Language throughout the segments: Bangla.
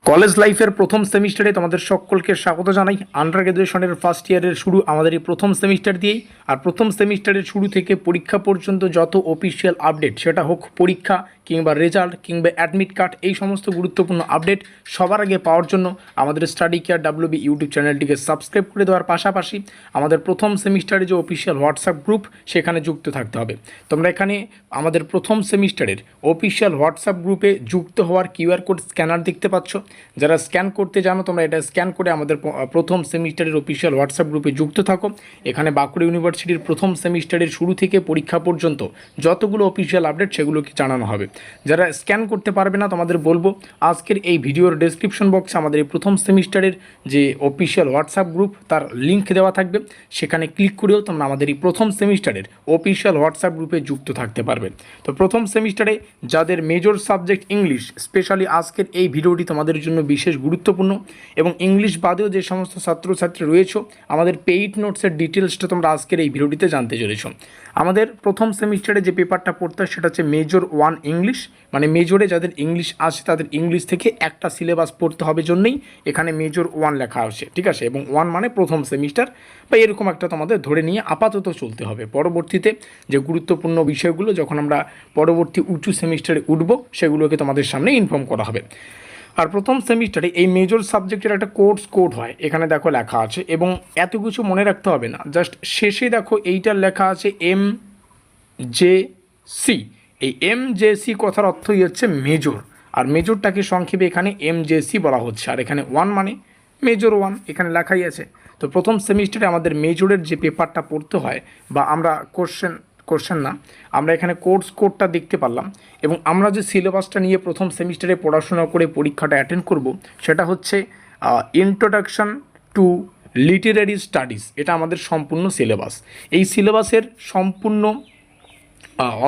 কলেজ লাইফের প্রথম সেমিস্টারে তোমাদের সকলকে স্বাগত জানাই। আন্ডার গ্র্যাজুয়েশনের ফার্স্ট ইয়ারের শুরু আমাদের এই প্রথম সেমিস্টার দিয়েই। আর প্রথম সেমিস্টারের শুরু থেকে পরীক্ষা পর্যন্ত যত অফিসিয়াল আপডেট, সেটা হোক পরীক্ষা কিংবা রেজাল্ট কিংবা অ্যাডমিট কার্ড, এই সমস্ত গুরুত্বপূর্ণ আপডেট সবার আগে পাওয়ার জন্য আমাদের স্টাডি কেয়ার WB ইউটিউব চ্যানেলটিকে সাবস্ক্রাইব করে দেওয়ার পাশাপাশি আমাদের প্রথম সেমিস্টারে যে অফিসিয়াল হোয়াটসঅ্যাপ গ্রুপ, সেখানে যুক্ত থাকতে হবে। তোমরা এখানে আমাদের প্রথম সেমিস্টারের অফিসিয়াল হোয়াটসঅ্যাপ গ্রুপে যুক্ত হওয়ার QR কোড স্ক্যানার দেখতে পাচ্ছ। যারা স্ক্যান করতে জানো তোমরা এটা স্ক্যান করে আমাদের প্রথম সেমিস্টারের অফিসিয়াল হোয়াটসঅ্যাপ গ্রুপে যুক্ত থাকো। এখানে বাঁকুড়া ইউনিভার্সিটির প্রথম সেমিস্টারের শুরু থেকে পরীক্ষা পর্যন্ত যতগুলো অফিসিয়াল আপডেট সেগুলোকে জানানো হবে। যারা স্ক্যান করতে পারবে না, তোমাদের বলবো আজকের এই ভিডিওর ডেসক্রিপশন বক্সে আমাদের এই প্রথম সেমিস্টারের যে অফিসিয়াল হোয়াটসঅ্যাপ গ্রুপ তার লিঙ্ক দেওয়া থাকবে। সেখানে ক্লিক করেও তোমরা আমাদের এই প্রথম সেমিস্টারের অফিসিয়াল হোয়াটসঅ্যাপ গ্রুপে যুক্ত থাকতে পারবে। তো প্রথম সেমিস্টারে যাদের মেজর সাবজেক্ট ইংলিশ, স্পেশালি আজকের এই ভিডিওটি তোমাদের জন্য বিশেষ গুরুত্বপূর্ণ। এবং ইংলিশ বাদেও যে সমস্ত ছাত্রছাত্রী রয়েছে, আমাদের পেইড নোটসের ডিটেলসটা তোমরা আজকের এই ভিডিওটিতে জানতে চলেছ। আমাদের প্রথম সেমিস্টারে যে পেপারটা পড়তে হয় সেটা হচ্ছে মেজর 1 ইংলিশ, মানে মেজরে যাদের ইংলিশ আছে তাদের ইংলিশ থেকে একটা সিলেবাস পড়তে হবে জন্যই এখানে মেজর 1 লেখা আসে, ঠিক আছে। এবং 1 মানে প্রথম সেমিস্টার বা এরকম একটা তোমাদের ধরে নিয়ে আপাতত চলতে হবে। পরবর্তীতে যে গুরুত্বপূর্ণ বিষয়গুলো যখন আমরা পরবর্তী উঁচু সেমিস্টারে উঠব, সেগুলোকে তোমাদের সামনে ইনফর্ম করা হবে। আর প্রথম সেমিস্টারে এই মেজর সাবজেক্টের একটা কোর্স কোড হয়, এখানে দেখো লেখা আছে। এবং এত কিছু মনে রাখতে হবে না, জাস্ট শেষে দেখো এইটার লেখা আছে MJC। এই MJC কথার অর্থই হচ্ছে মেজর, আর মেজরটাকে সংক্ষেপে এখানে MJC বলা হচ্ছে। আর এখানে 1 মানে মেজর 1 এখানে লেখাই আছে। তো প্রথম সেমিস্টারে আমাদের মেজরের যে পেপারটা পড়তে হয়, বা আমরা কোশ্চেন না, আমরা এখানে কোর্স কোডটা দেখতে পারলাম। এবং আমরা যে সিলেবাসটা নিয়ে প্রথম সেমিস্টারে পড়াশোনা করে পরীক্ষাটা অ্যাটেন্ড করব, সেটা হচ্ছে ইন্ট্রোডাকশন টু লিটারারি স্টাডিজ। এটা আমাদের সম্পূর্ণ সিলেবাস। এই সিলেবাসের সম্পূর্ণ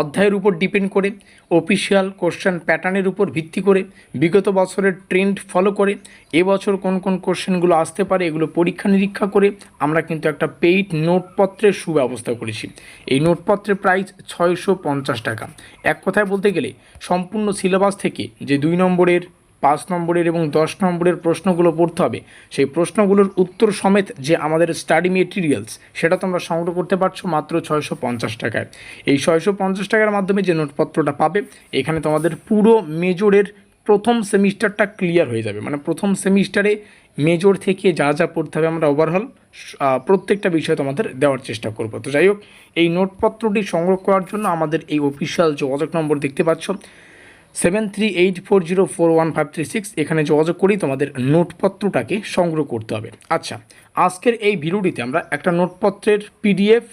অধ্যায়ের উপর ডিপেন্ড করে, অফিসিয়াল কোশ্চেন প্যাটার্নের উপর ভিত্তি করে, বিগত বছরের ট্রেন্ড ফলো করে, এবছর কোন কোন কোশ্চেনগুলো আসতে পারে এগুলো পরীক্ষা নিরীক্ষা করে আমরা কিন্তু একটা পেইড নোটপত্রের সুব্যবস্থা করেছি। এই নোটপত্রের প্রাইস 650 টাকা। এক কথায় বলতে গেলে সম্পূর্ণ সিলেবাস থেকে যে 2 নম্বরের, 5 নম্বরের এবং 10 নম্বরের প্রশ্নগুলো পড়তে হবে, সেই প্রশ্নগুলোর উত্তর সমেত যে আমাদের স্টাডি মেটেরিয়ালস, সেটা তোমরা সংগ্রহ করতে পারছো মাত্র 650 টাকায়। এই 650 টাকার মাধ্যমে যে নোটপত্রটা পাবে, এখানে তোমাদের পুরো মেজরের প্রথম সেমিস্টারটা ক্লিয়ার হয়ে যাবে। মানে প্রথম সেমিস্টারে মেজর থেকে যা যা পড়তে হবে আমরা ওভারঅল প্রত্যেকটা বিষয় তোমাদের দেওয়ার চেষ্টা করব। তো যাই হোক, এই নোটপত্রটি সংগ্রহ করার জন্য আমাদের এই অফিসিয়াল যোগাযোগ নম্বর দেখতে পাচ্ছ 7384041536, এখানে যোগাযোগ করেই তোমাদের নোটপত্রটাকে সংগ্রহ করতে হবে। আচ্ছা, আজকের এই ভিডিওটিতে আমরা একটা নোটপত্রের PDF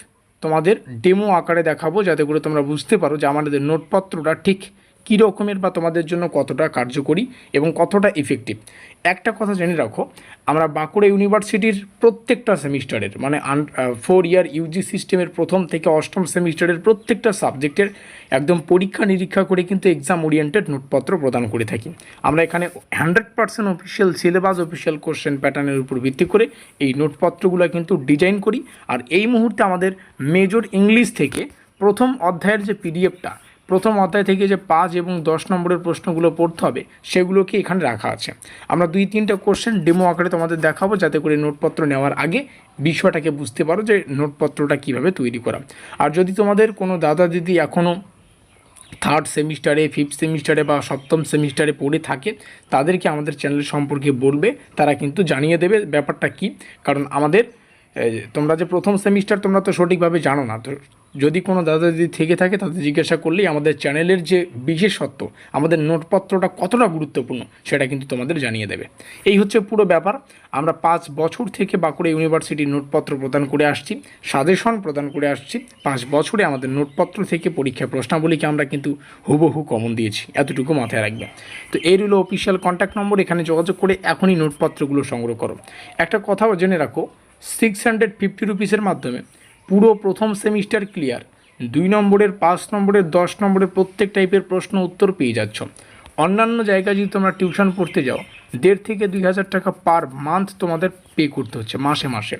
তোমাদের ডেমো আকারে দেখাবো, যাতে করে তোমরা বুঝতে পারো যে আমাদের নোটপত্রটা ঠিক কী রকমের বা তোমাদের জন্য কতটা কার্যকরী এবং কতটা ইফেক্টিভ। একটা কথা জেনে রাখো, আমরা বাঁকুড়া ইউনিভার্সিটির প্রত্যেকটা সেমিস্টারের, মানে 4 ইয়ার UG সিস্টেমের প্রথম থেকে অষ্টম সেমিস্টারের প্রত্যেকটা সাবজেক্টের একদম পরীক্ষা নিরীক্ষা করে কিন্তু এক্সাম ওরিয়েন্টেড নোটপত্র প্রদান করে থাকি। আমরা এখানে 100% অফিসিয়াল সিলেবাস, অফিসিয়াল কোশ্চেন প্যাটার্নের উপর ভিত্তি করে এই নোটপত্রগুলো কিন্তু ডিজাইন করি। আর এই মুহূর্তে আমাদের মেজর ইংলিশ থেকে প্রথম অধ্যায়ের যে PDFটা, প্রথম অধ্যায় থেকে যে 5 এবং 10 নম্বরের প্রশ্নগুলো পড়তে হবে, সেগুলোকে এখানে রাখা আছে। আমরা 2-3টা কোশ্চেন ডেমো আকারে তোমাদের দেখাবো, যাতে করে নোটপত্র নেওয়ার আগে বিষয়টাকে বুঝতে পারো যে নোটপত্রটা কীভাবে তৈরি করা। আর যদি তোমাদের কোনো দাদা দিদি এখনও 3rd সেমিস্টারে, 5th সেমিস্টারে বা 7ম সেমিস্টারে পড়ে থাকে, তাদেরকে আমাদের চ্যানেল সম্পর্কে বলবে, তারা কিন্তু জানিয়ে দেবে ব্যাপারটা কী। কারণ আমাদের তোমরা যে প্রথম সেমিস্টার তোমরা তো সঠিকভাবে জানো না, তো যদি কোনো দাদা দিদি থেকে থাকে তাদের জিজ্ঞাসা করলেই আমাদের চ্যানেলের যে বিশেষত্ব, আমাদের নোটপত্রটা কতটা গুরুত্বপূর্ণ, সেটা কিন্তু তোমাদের জানিয়ে দেবে। এই হচ্ছে পুরো ব্যাপার। আমরা 5 বছর থেকে বাঁকুড়া ইউনিভার্সিটির নোটপত্র প্রদান করে আসছি, সাজেশন প্রদান করে আসছি। 5 বছরে আমাদের নোটপত্র থেকে পরীক্ষা প্রশ্নাবলীকে আমরা কিন্তু হুবহু কমন দিয়েছি, এতটুকু মাথায় রাখবে। তো এই হলো অফিসিয়াল কন্ট্যাক্ট নম্বর, এখানে যোগাযোগ করে এখনই নোটপত্রগুলো সংগ্রহ করো। একটা কথাও জেনে রাখো, 650 রুপিসের মাধ্যমে পুরো প্রথম সেমিস্টার ক্লিয়ার, 2 নম্বরের, 5 নম্বরের, 10 নম্বরের প্রত্যেক টাইপের প্রশ্ন উত্তর পেয়ে যাচ্ছ। অন্যান্য জায়গায় যদি তোমরা টিউশন পড়তে যাও, 1,500 থেকে 2,000 টাকা পার মান্থ তোমাদের পে করতে হচ্ছে মাসে মাসে।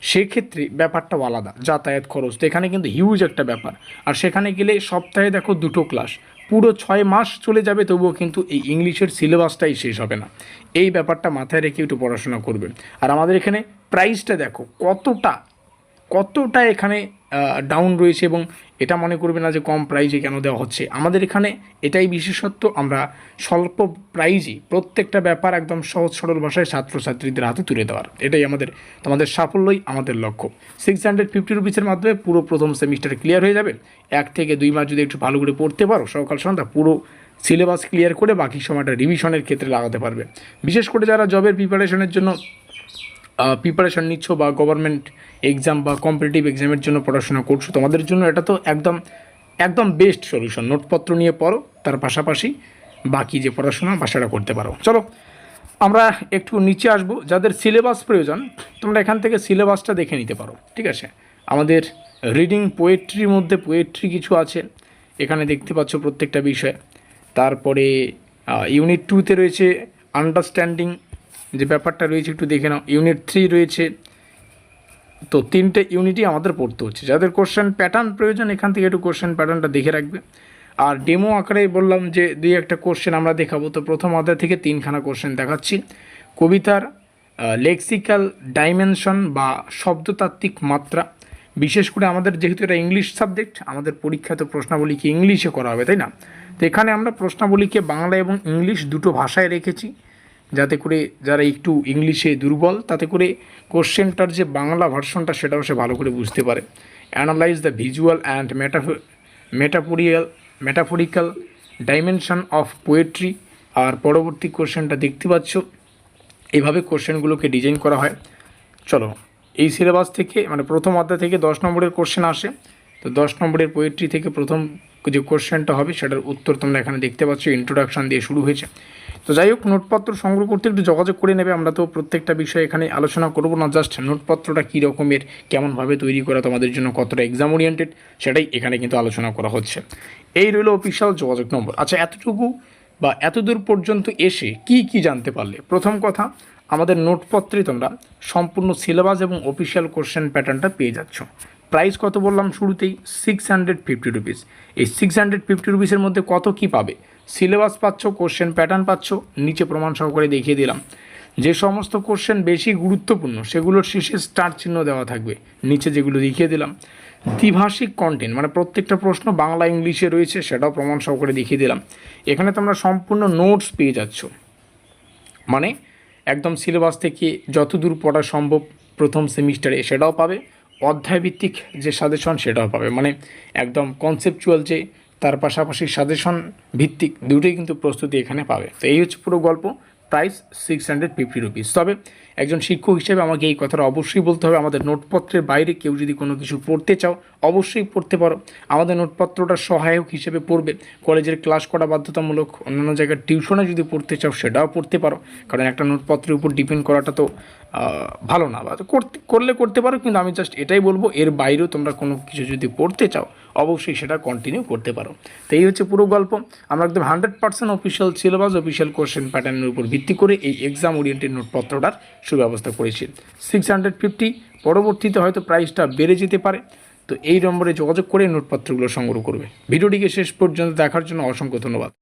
সেক্ষেত্রে ব্যাপারটাও আলাদা, যাতায়াত খরচ তো এখানে কিন্তু হিউজ একটা ব্যাপার। আর সেখানে গেলে সপ্তাহে দেখো 2টো ক্লাস, পুরো 6 মাস চলে যাবে, তবুও কিন্তু এই ইংলিশের সিলেবাসটাই শেষ হবে না। এই ব্যাপারটা মাথায় রেখে একটু পড়াশোনা করবে। আর আমাদের এখানে প্রাইসটা দেখো কতটা এখানে ডাউন রয়েছে, এবং এটা মনে করবে না যে কম প্রাইজে কেন দেওয়া হচ্ছে। আমাদের এখানে এটাই বিশেষত্ব, আমরা স্বল্প প্রাইজে প্রত্যেকটা ব্যাপার একদম সহজ সরল ভাষায় ছাত্রছাত্রীদের হাতে তুলে দেওয়ার, এটাই তোমাদের সাফল্যই আমাদের লক্ষ্য। 650 রুপিসের মাধ্যমে পুরো প্রথম সেমিস্টার ক্লিয়ার হয়ে যাবে। 1 থেকে 2 মাস যদি একটু ভালো করে পড়তে পারো, সকাল সন্ধ্যা পুরো সিলেবাস ক্লিয়ার করে বাকি সময়টা রিভিশনের ক্ষেত্রে লাগাতে পারবে। বিশেষ করে যারা জবের প্রিপারেশনের জন্য প্রিপারেশান নিচ্ছ বা গভর্নমেন্ট এক্সাম বা কম্পিটিটিভ এক্সামের জন্য পড়াশোনা করছো, তোমাদের জন্য এটা তো একদম বেস্ট সলিউশন। নোটপত্র নিয়ে পড়ো, তার পাশাপাশি বাকি যে পড়াশোনা সেটা করতে পারো। চলো আমরা একটু নিচে আসবো। যাদের সিলেবাস প্রয়োজন, তোমরা এখান থেকে সিলেবাসটা দেখে নিতে পারো, ঠিক আছে। আমাদের রিডিং পোয়েট্রির মধ্যে পোয়েট্রি কিছু আছে, এখানে দেখতে পাচ্ছ প্রত্যেকটা বিষয়। তারপরে ইউনিট 2তে রয়েছে আন্ডারস্ট্যান্ডিং যে ব্যাপারটা রয়েছে, একটু দেখে নাও। ইউনিট 3 রয়েছে, তো 3টে ইউনিটই আমাদের পড়তে হচ্ছে। যাদের কোশ্চেন প্যাটার্ন প্রয়োজন, এখান থেকে একটু কোশ্চেন প্যাটার্নটা দেখে রাখবে। আর ডেমো আকারে বললাম যে 2-1টা কোশ্চেন আমরা দেখাবো। তো প্রথম অধ্যায় থেকে 3খানা কোশ্চেন দেখাচ্ছি। কবিতার লেক্সিক্যাল ডাইমেনশন বা শব্দতাত্ত্বিক মাত্রা, বিশেষ করে আমাদের যেহেতু এটা ইংলিশ সাবজেক্ট, আমাদের পরীক্ষা তো প্রশ্নাবলীকে ইংলিশে করা হবে, তাই না? তো এখানে আমরা প্রশ্নাবলীকে বাংলা এবং ইংলিশ দুটো ভাষায় রেখেছি, যাতে করে যারা একটু ইংলিশে দুর্বল, তাতে করে কোশ্চেনটার যে বাংলা ভার্সনটা সেটাও সে ভালো করে বুঝতে পারে। Analyse the visual and metaphorical dimension of poetry. আর পরবর্তী কোশ্চেনটা দেখতে পাচ্ছ, এইভাবে কোশ্চেনগুলোকে ডিজাইন করা হয়। চলো এই সিলেবাস থেকে মানে প্রথম অধ্যায় থেকে 10 নম্বরের কোশ্চেন আসে। তো 10 নম্বরের পোয়েট্রি থেকে প্রথম যে কোশ্চেনটা হবে সেটার উত্তর তোমরা এখানে দেখতে পাচ্ছ, ইন্ট্রোডাকশান দিয়ে শুরু হয়েছে। তো যাই হোক, নোটপত্র সংগ্রহ করতে একটু যোগাযোগ করে নেবে। আমরা তো প্রত্যেকটা বিষয় এখানে আলোচনা করব না, জাস্ট নোটপত্রটা কী রকমের, কেমনভাবে তৈরি করা, তোমাদের জন্য কতটা এক্সাম ওরিয়েন্টেড, সেটাই এখানে কিন্তু আলোচনা করা হচ্ছে। এই রইল অফিসিয়াল যোগাযোগ নম্বর। আচ্ছা, এতটুকু বা এতদূর পর্যন্ত এসে কি জানতে পারলে? প্রথম কথা, আমাদের নোটপত্রে তোমরা সম্পূর্ণ সিলেবাস এবং অফিসিয়াল কোশ্চেন প্যাটার্নটা পেয়ে যাচ্ছ। প্রাইস কত বললাম শুরুতেই? 650 রুপিস। এই 650 রুপিসের মধ্যে কত কি পাবে? সিলেবাস পাচ্ছ, কোশ্চেন প্যাটার্ন পাচ্ছ, নিচে প্রমাণ সহকারে দেখিয়ে দিলাম। যে সমস্ত কোশ্চেন বেশি গুরুত্বপূর্ণ সেগুলোর শেষে স্টার চিহ্ন দেওয়া থাকবে, নিচে যেগুলো দেখিয়ে দিলাম। দ্বিভাষিক কন্টেন্ট মানে প্রত্যেকটা প্রশ্ন বাংলা ইংলিশে রয়েছে, সেটাও প্রমাণ সহকারে দেখিয়ে দিলাম। এখানে তোমরা সম্পূর্ণ নোটস পেয়ে যাচ্ছ, মানে একদম সিলেবাস থেকে যতদূর পড়া সম্ভব প্রথম সেমিস্টারে সেটাও পাবে, অধ্যায়ভিত্তিক যে সাজেশন সেটাও পাবে, মানে একদম কনসেপচুয়াল যে, তার পাশাপাশি সাজেশন ভিত্তিক দুটোই কিন্তু প্রস্তুতি এখানে পাবে। তো এই হচ্ছে পুরো গল্প। Price 650 rupees. তবে একজন শিক্ষক হিসেবে আমাকে এই কথাটা অবশ্যই বলতে হবে, আমাদের নোটপত্রের বাইরে কেউ যদি কোনো কিছু পড়তে চাও অবশ্যই পড়তে পারো। আমাদের নোটপত্রটা সহায়ক হিসেবে পড়বে। কলেজের ক্লাস করা বাধ্যতামূলক, অন্যান্য জায়গায় টিউশনে যদি পড়তে চাও সেটাও পড়তে পারো, কারণ একটা নোটপত্রের উপর ডিপেন্ড করাটা তো ভালো না। বা করতে পারো, কিন্তু আমি জাস্ট এটাই বলবো, এর বাইরেও তোমরা কোনো কিছু যদি পড়তে চাও অবশ্যই সেটা কন্টিনিউ করতে পারো। তো এই হচ্ছে পুরো গল্প। আমরা একদম 100% অফিসিয়াল সিলেবাস, অফিসিয়াল কোশ্চেন প্যাটার্নের উপর ভিত্তি করে এই এক্সাম ওরিয়েন্টেড নোটপত্রটার সুব্যবস্থা করেছি। 650, পরবর্তীতে হয়তো প্রাইসটা বেড়ে যেতে পারে। তো এই নম্বরে যোগাযোগ করে নোটপত্রগুলো সংগ্রহ করবে। ভিডিওটিকে শেষ পর্যন্ত দেখার জন্য অসংখ্য ধন্যবাদ।